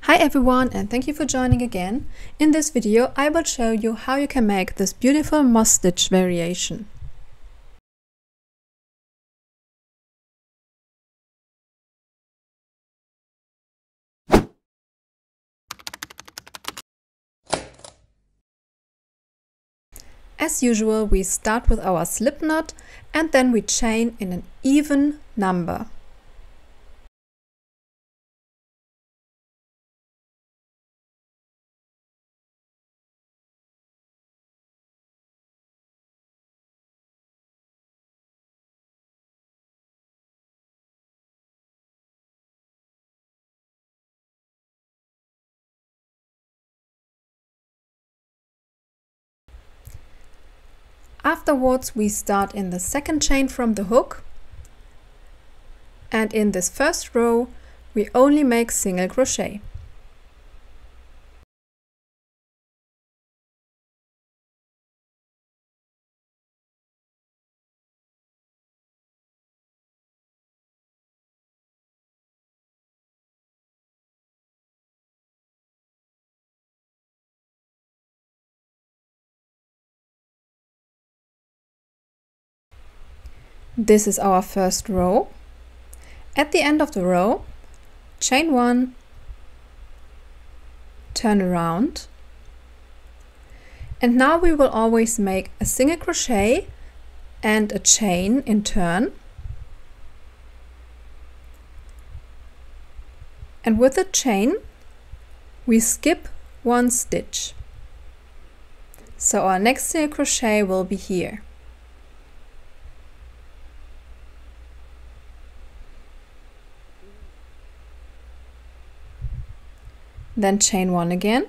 Hi everyone, and thank you for joining again. In this video I will show you how you can make this beautiful moss stitch variation. As usual, we start with our slip knot and then we chain in an even number. Afterwards, we start in the second chain from the hook, and in this first row we only make single crochet. This is our first row. At the end of the row, chain 1, turn around, and now we will always make a single crochet and a chain in turn, and with the chain we skip one stitch. So our next single crochet will be here. Then chain 1 again,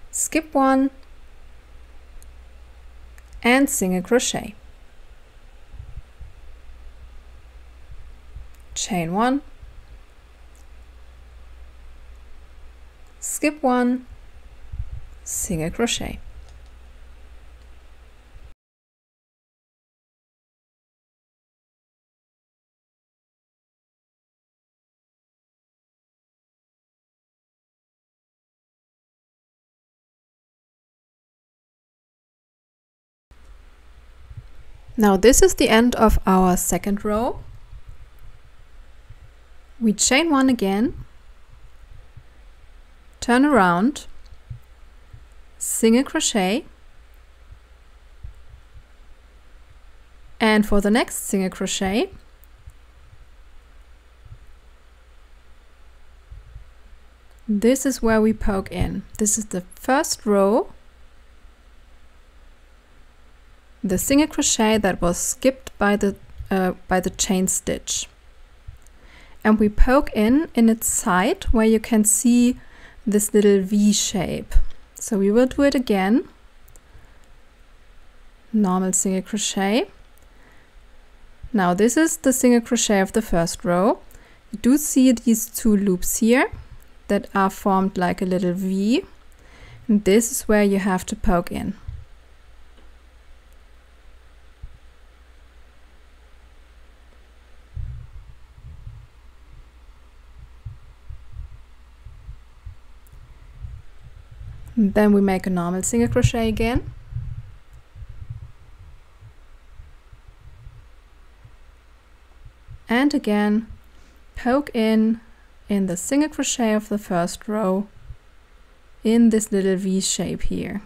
skip 1 and single crochet. Chain 1, skip 1, single crochet. Now this is the end of our second row. We chain 1 again, turn around, single crochet, and for the next single crochet this is where we poke in. This is the first row, the single crochet that was skipped by the chain stitch, and we poke in its side where you can see this little V shape. So we will do it again. Normal single crochet. Now this is the single crochet of the first row. You do see these two loops here that are formed like a little V, and this is where you have to poke in. Then we make a normal single crochet again, and again poke in the single crochet of the first row in this little V shape here.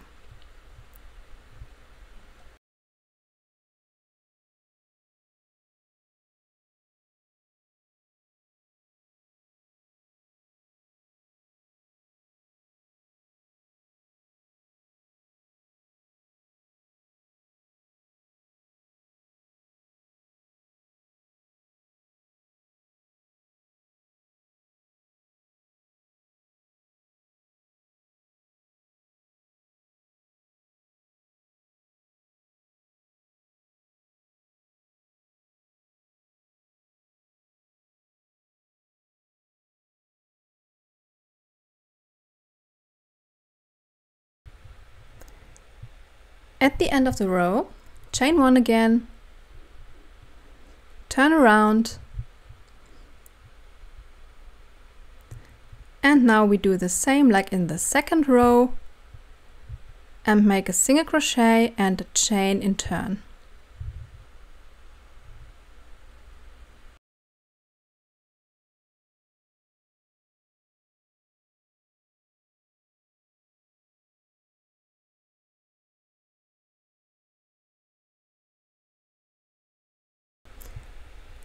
At the end of the row, chain 1 again, turn around, And now we do the same like in the second row and make a single crochet and a chain in turn.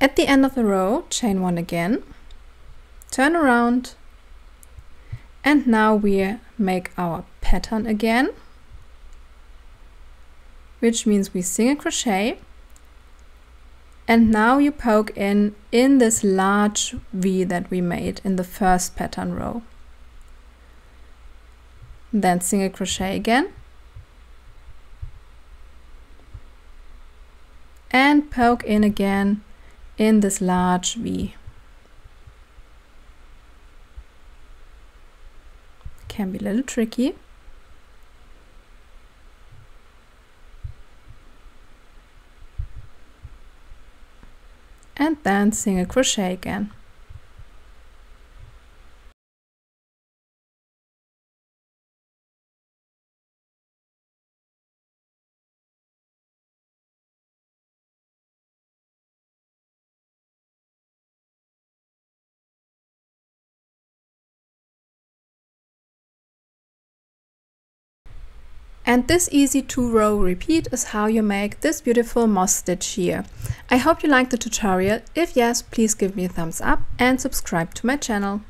At the end of the row, chain 1 again, turn around, and now we make our pattern again, which means we single crochet, and now you poke in this large V that we made in the first pattern row. Then single crochet again, and poke in again in this large V. Can be a little tricky. And then single crochet again. And this easy 2-row repeat is how you make this beautiful moss stitch here. I hope you liked the tutorial. If yes, please give me a thumbs up and subscribe to my channel.